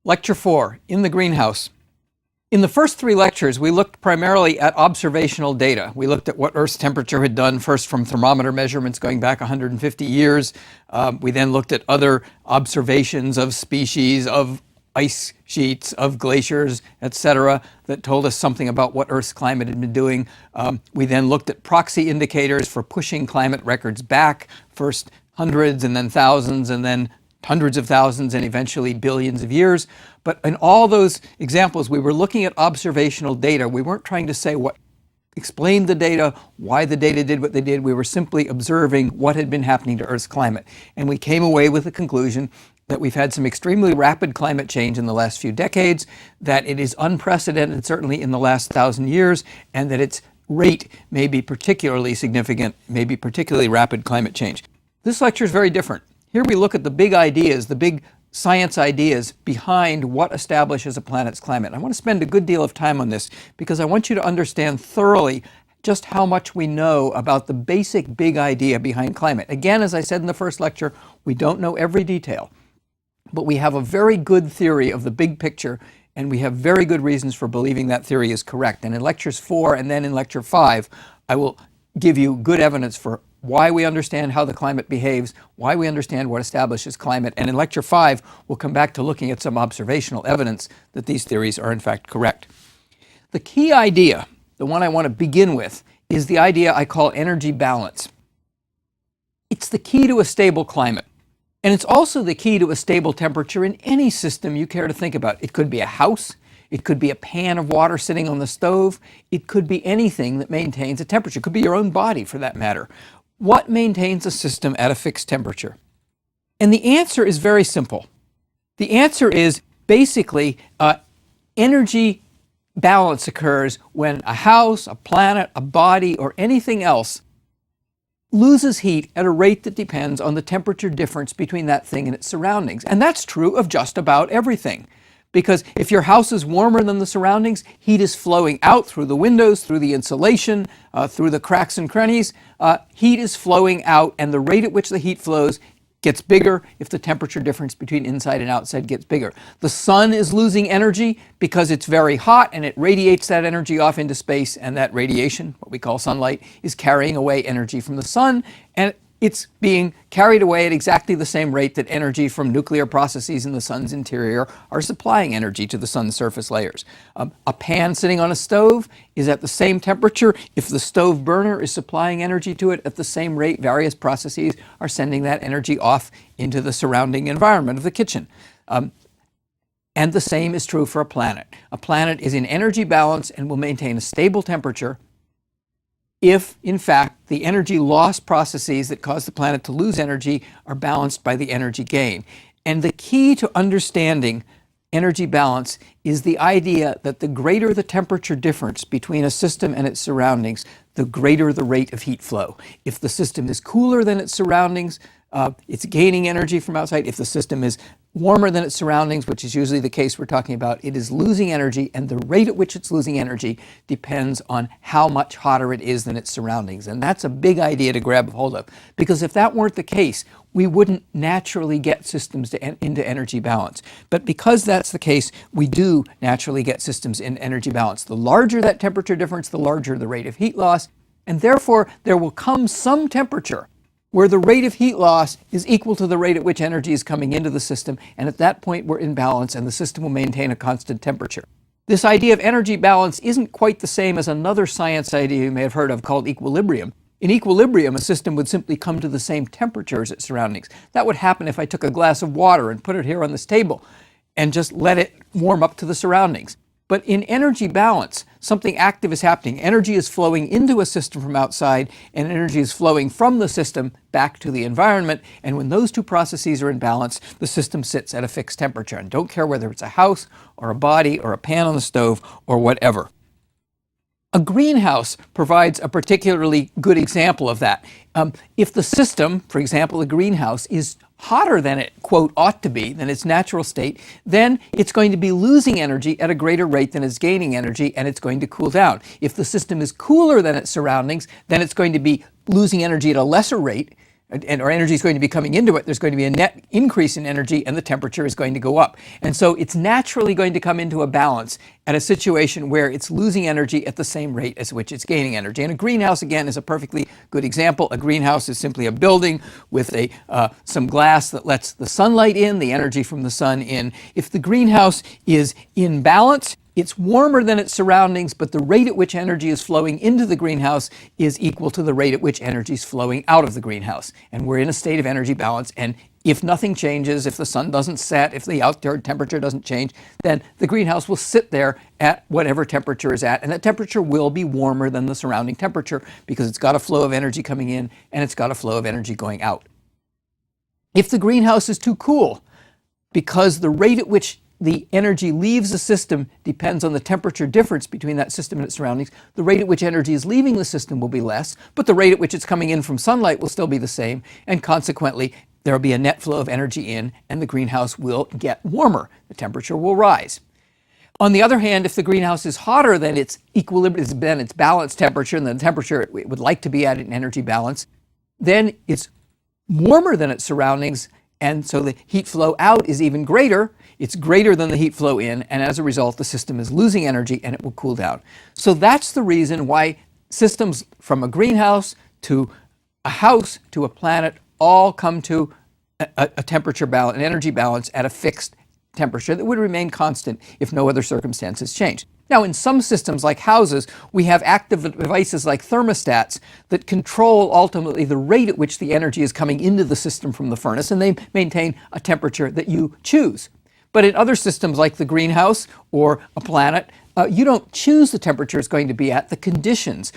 Lecture 4, In the Greenhouse. In the first 3 lectures, we looked primarily at observational data. We looked at what Earth's temperature had done, first from thermometer measurements going back 150 years. We then looked at other observations of species, of ice sheets, of glaciers, etc., that told us something about what Earth's climate had been doing. We then looked at proxy indicators for pushing climate records back, first hundreds and then thousands and then hundreds of thousands and eventually billions of years. But in all those examples, we were looking at observational data. We weren't trying to say what explained the data, why the data did what they did. We were simply observing what had been happening to Earth's climate. And we came away with the conclusion that we've had some extremely rapid climate change in the last few decades, that it is unprecedented, certainly in the last 1,000 years, and that its rate may be particularly significant, may be particularly rapid climate change. This lecture is very different. Here we look at the big ideas, the big science ideas behind what establishes a planet's climate. I want to spend a good deal of time on this because I want you to understand thoroughly just how much we know about the basic big idea behind climate. Again, as I said in the first lecture, we don't know every detail, but we have a very good theory of the big picture, and we have very good reasons for believing that theory is correct. And in lectures 4 and then in lecture 5, I will give you good evidence for why we understand how the climate behaves, why we understand what establishes climate. And in lecture 5, we'll come back to looking at some observational evidence that these theories are in fact correct. The key idea, the one I want to begin with, is the idea I call energy balance. It's the key to a stable climate. And it's also the key to a stable temperature in any system you care to think about. It could be a house. It could be a pan of water sitting on the stove. It could be anything that maintains a temperature. It could be your own body, for that matter. What maintains a system at a fixed temperature? And the answer is very simple. The answer is basically energy balance occurs when a house, a planet, a body, or anything else loses heat at a rate that depends on the temperature difference between that thing and its surroundings. And that's true of just about everything. Because if your house is warmer than the surroundings, heat is flowing out through the windows, through the insulation, through the cracks and crannies. Heat is flowing out, and the rate at which the heat flows gets bigger if the temperature difference between inside and outside gets bigger. The sun is losing energy because it's very hot, and it radiates that energy off into space, and that radiation, what we call sunlight, is carrying away energy from the sun, and it's being carried away at exactly the same rate that energy from nuclear processes in the sun's interior are supplying energy to the sun's surface layers. A pan sitting on a stove is at the same temperature. If the stove burner is supplying energy to it at the same rate, various processes are sending that energy off into the surrounding environment of the kitchen. And the same is true for a planet. A planet is in energy balance and will maintain a stable temperature if, in fact, the energy loss processes that cause the planet to lose energy are balanced by the energy gain. And the key to understanding energy balance is the idea that the greater the temperature difference between a system and its surroundings, the greater the rate of heat flow. If the system is cooler than its surroundings, it's gaining energy from outside. If the system is warmer than its surroundings, which is usually the case we're talking about, it is losing energy, and the rate at which it's losing energy depends on how much hotter it is than its surroundings. And that's a big idea to grab hold of, because if that weren't the case, we wouldn't naturally get systems into energy balance. But because that's the case, we do naturally get systems in energy balance. The larger that temperature difference, the larger the rate of heat loss, and therefore there will come some temperature where the rate of heat loss is equal to the rate at which energy is coming into the system, and at that point we're in balance and the system will maintain a constant temperature. This idea of energy balance isn't quite the same as another science idea you may have heard of called equilibrium. In equilibrium, a system would simply come to the same temperature as its surroundings. That would happen if I took a glass of water and put it here on this table and just let it warm up to the surroundings. But in energy balance, something active is happening. Energy is flowing into a system from outside, and energy is flowing from the system back to the environment. And when those two processes are in balance, the system sits at a fixed temperature. And don't care whether it's a house or a body or a pan on the stove or whatever. A greenhouse provides a particularly good example of that. If the system, for example, a greenhouse, is hotter than it, quote, ought to be, than its natural state, then it's going to be losing energy at a greater rate than it's gaining energy, and it's going to cool down. If the system is cooler than its surroundings, then it's going to be losing energy at a lesser rate, or energy is going to be coming into it, there's going to be a net increase in energy and the temperature is going to go up. And so it's naturally going to come into a balance at a situation where it's losing energy at the same rate as which it's gaining energy. And a greenhouse, again, is a perfectly good example. A greenhouse is simply a building with some glass that lets the sunlight in, the energy from the sun in. If the greenhouse is in balance, it's warmer than its surroundings, but the rate at which energy is flowing into the greenhouse is equal to the rate at which energy is flowing out of the greenhouse. And we're in a state of energy balance. And if nothing changes, if the sun doesn't set, if the outdoor temperature doesn't change, then the greenhouse will sit there at whatever temperature is at. And that temperature will be warmer than the surrounding temperature because it's got a flow of energy coming in and it's got a flow of energy going out. If the greenhouse is too cool, because the rate at which the energy leaves the system depends on the temperature difference between that system and its surroundings. The rate at which energy is leaving the system will be less, but the rate at which it's coming in from sunlight will still be the same, and consequently, there will be a net flow of energy in, and the greenhouse will get warmer. The temperature will rise. On the other hand, if the greenhouse is hotter than its equilibrium, than its balanced temperature, and the temperature it would like to be at in energy balance, then it's warmer than its surroundings, and so the heat flow out is even greater. It's greater than the heat flow in, and as a result, the system is losing energy and it will cool down. So that's the reason why systems from a greenhouse to a house to a planet all come to a temperature balance, an energy balance at a fixed temperature that would remain constant if no other circumstances changed. Now, in some systems like houses, we have active devices like thermostats that control ultimately the rate at which the energy is coming into the system from the furnace, and they maintain a temperature that you choose. But in other systems like the greenhouse or a planet, you don't choose the temperature it's going to be at. The conditions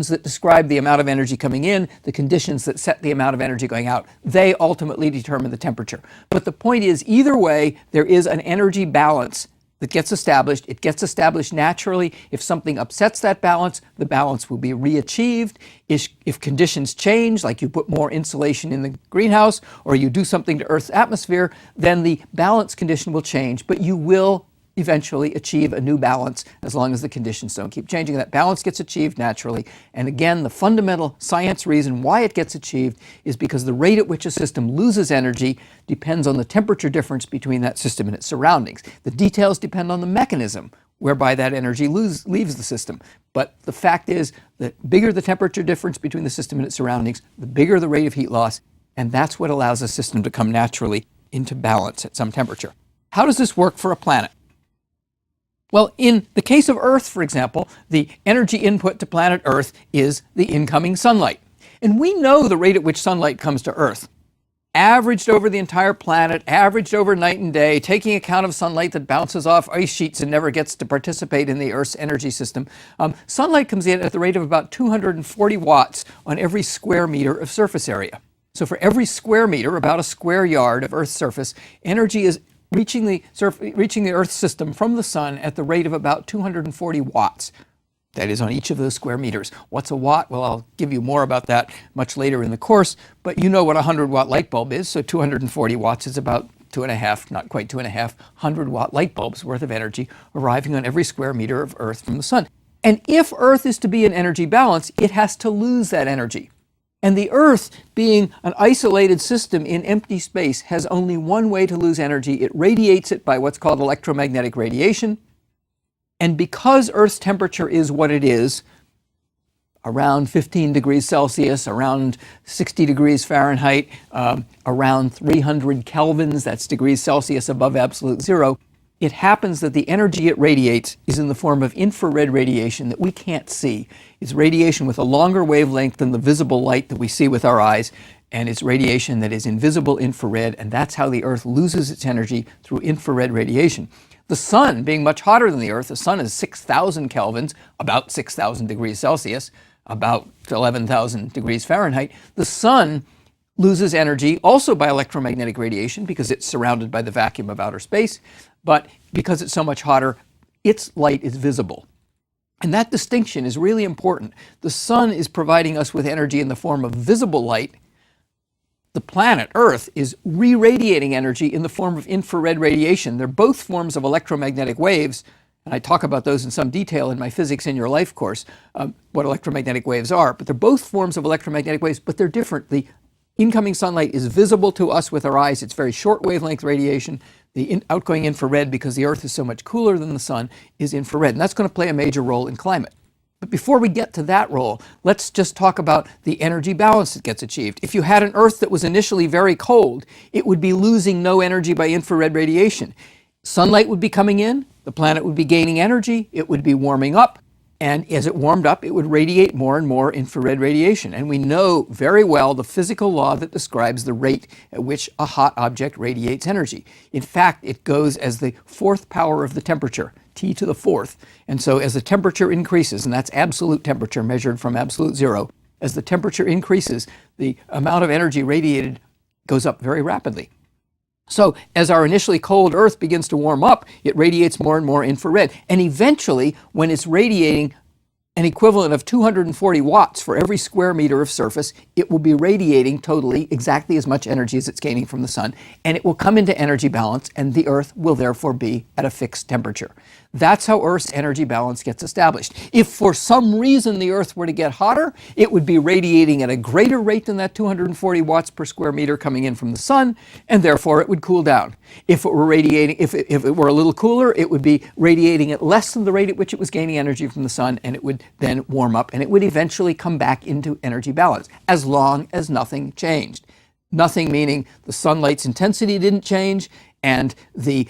that describe the amount of energy coming in, the conditions that set the amount of energy going out, they ultimately determine the temperature. But the point is, either way, there is an energy balance that gets established. It gets established naturally. If something upsets that balance, the balance will be reachieved. If conditions change, like you put more insulation in the greenhouse or you do something to Earth's atmosphere, then the balance condition will change, but you will eventually achieve a new balance as long as the conditions don't keep changing. That balance gets achieved naturally. And again, the fundamental science reason why it gets achieved is because the rate at which a system loses energy depends on the temperature difference between that system and its surroundings. The details depend on the mechanism whereby that energy leaves the system. But the fact is, the bigger the temperature difference between the system and its surroundings, the bigger the rate of heat loss, and that's what allows a system to come naturally into balance at some temperature. How does this work for a planet? Well, in the case of Earth, for example, the energy input to planet Earth is the incoming sunlight. And we know the rate at which sunlight comes to Earth. Averaged over the entire planet, averaged over night and day, taking account of sunlight that bounces off ice sheets and never gets to participate in the Earth's energy system, sunlight comes in at the rate of about 240 watts on every square meter of surface area. So for every square meter, about a square yard of Earth's surface, energy is reaching the Earth system from the sun at the rate of about 240 watts. That is on each of those square meters. What's a watt? Well, I'll give you more about that much later in the course, but you know what a 100-watt light bulb is, so 240 watts is about 2.5, not quite 2.5, 100-watt light bulbs worth of energy arriving on every square meter of Earth from the sun. And if Earth is to be in energy balance, it has to lose that energy. And the Earth, being an isolated system in empty space, has only one way to lose energy. It radiates it by what's called electromagnetic radiation. And because Earth's temperature is what it is, around 15 degrees Celsius, around 60 degrees Fahrenheit, around 300 kelvins, that's degrees Celsius above absolute zero, it happens that the energy it radiates is in the form of infrared radiation that we can't see. It's radiation with a longer wavelength than the visible light that we see with our eyes, and it's radiation that is invisible infrared, and that's how the Earth loses its energy, through infrared radiation. The sun, being much hotter than the Earth, the sun is 6,000 kelvins, about 6,000 degrees Celsius, about 11,000 degrees Fahrenheit. The sun loses energy also by electromagnetic radiation because it's surrounded by the vacuum of outer space, but because it's so much hotter, its light is visible. And that distinction is really important. The sun is providing us with energy in the form of visible light. The planet, Earth, is re-radiating energy in the form of infrared radiation. They're both forms of electromagnetic waves, and I talk about those in some detail in my Physics in Your Life course, what electromagnetic waves are. But they're both forms of electromagnetic waves, but they're different. The incoming sunlight is visible to us with our eyes. It's very short wavelength radiation. The outgoing infrared, because the Earth is so much cooler than the sun, is infrared. And that's going to play a major role in climate. But before we get to that role, let's just talk about the energy balance that gets achieved. If you had an Earth that was initially very cold, it would be losing no energy by infrared radiation. Sunlight would be coming in, the planet would be gaining energy, it would be warming up, and as it warmed up, it would radiate more and more infrared radiation. And we know very well the physical law that describes the rate at which a hot object radiates energy. In fact, it goes as the fourth power of the temperature, T to the fourth. And so as the temperature increases, and that's absolute temperature measured from absolute zero, as the temperature increases, the amount of energy radiated goes up very rapidly. So as our initially cold Earth begins to warm up, it radiates more and more infrared. And eventually, when it's radiating an equivalent of 240 watts for every square meter of surface, it will be radiating totally exactly as much energy as it's gaining from the sun, and it will come into energy balance, and the Earth will therefore be at a fixed temperature. That's how Earth's energy balance gets established. If for some reason the Earth were to get hotter, it would be radiating at a greater rate than that 240 watts per square meter coming in from the sun, and therefore it would cool down. If it were radiating, if it were a little cooler, it would be radiating at less than the rate at which it was gaining energy from the sun, and it would then warm up, and it would eventually come back into energy balance, as long as nothing changed. Nothing meaning the sunlight's intensity didn't change, and the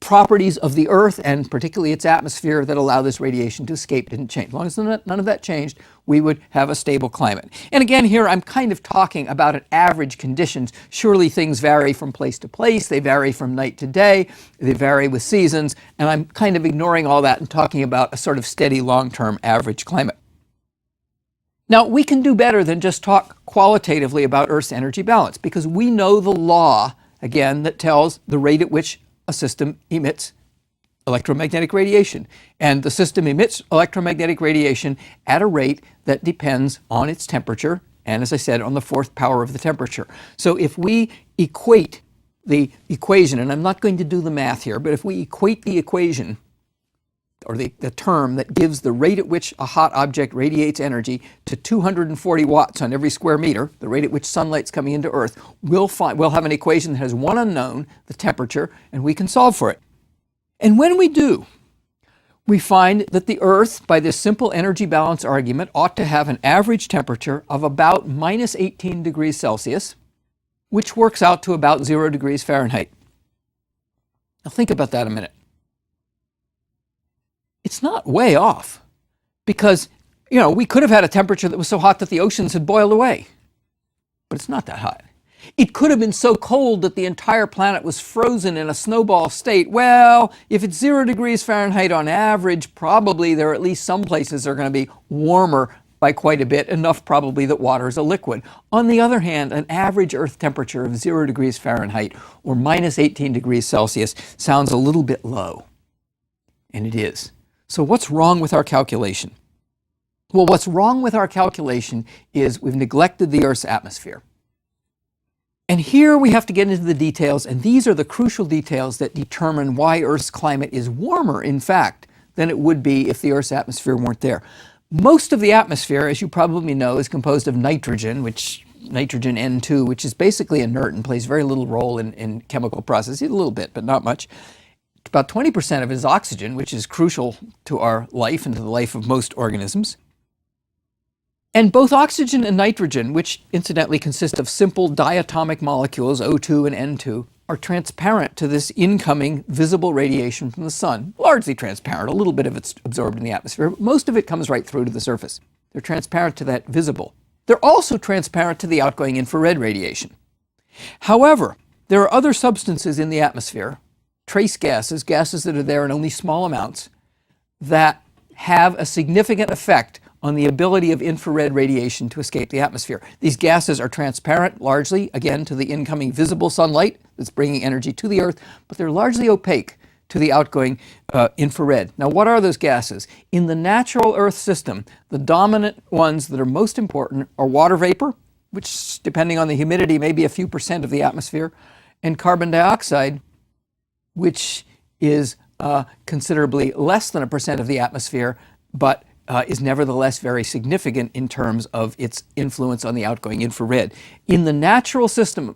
properties of the Earth, and particularly its atmosphere that allow this radiation to escape, didn't change. As long as none of that changed, we would have a stable climate. And again, here I'm kind of talking about an average conditions. Surely things vary from place to place, they vary from night to day, they vary with seasons, and I'm kind of ignoring all that and talking about a sort of steady long-term average climate. Now, we can do better than just talk qualitatively about Earth's energy balance, because we know the law, again, that tells the rate at which a system emits electromagnetic radiation. And the system emits electromagnetic radiation at a rate that depends on its temperature, and as I said, on the fourth power of the temperature. So if we equate the equation, and I'm not going to do the math here, but if we equate the equation, or the term that gives the rate at which a hot object radiates energy to 240 watts on every square meter, the rate at which sunlight's coming into Earth, we'll have an equation that has one unknown, the temperature, and we can solve for it. And when we do, we find that the Earth, by this simple energy balance argument, ought to have an average temperature of about minus 18 degrees Celsius, which works out to about 0 degrees Fahrenheit. Now think about that a minute. It's not way off, because, we could have had a temperature that was so hot that the oceans had boiled away, but it's not that hot. It could have been so cold that the entire planet was frozen in a snowball state. Well, if it's 0 degrees Fahrenheit on average, probably there are at least some places that are going to be warmer by quite a bit, enough probably that water is a liquid. On the other hand, an average Earth temperature of 0 degrees Fahrenheit or minus 18 degrees Celsius sounds a little bit low, and it is. So what's wrong with our calculation? Well, what's wrong with our calculation is we've neglected the Earth's atmosphere. And here we have to get into the details, and these are the crucial details that determine why Earth's climate is warmer, in fact, than it would be if the Earth's atmosphere weren't there. Most of the atmosphere, as you probably know, is composed of nitrogen, nitrogen N2, which is basically inert and plays very little role in chemical processes, a little bit, but not much. About 20% of it is oxygen, which is crucial to our life and to the life of most organisms. And both oxygen and nitrogen, which incidentally consist of simple diatomic molecules, O2 and N2, are transparent to this incoming visible radiation from the sun. Largely transparent, a little bit of it's absorbed in the atmosphere, but most of it comes right through to the surface. They're transparent to that visible. They're also transparent to the outgoing infrared radiation. However, there are other substances in the atmosphere, trace gases, gases that are there in only small amounts, that have a significant effect on the ability of infrared radiation to escape the atmosphere. These gases are transparent, largely, again, to the incoming visible sunlight that's bringing energy to the Earth, but they're largely opaque to the outgoing infrared. Now, what are those gases? In the natural Earth system, the dominant ones that are most important are water vapor, which, depending on the humidity, may be a few percent of the atmosphere, and carbon dioxide, which is considerably less than 1% of the atmosphere, but is nevertheless very significant in terms of its influence on the outgoing infrared. In the natural system,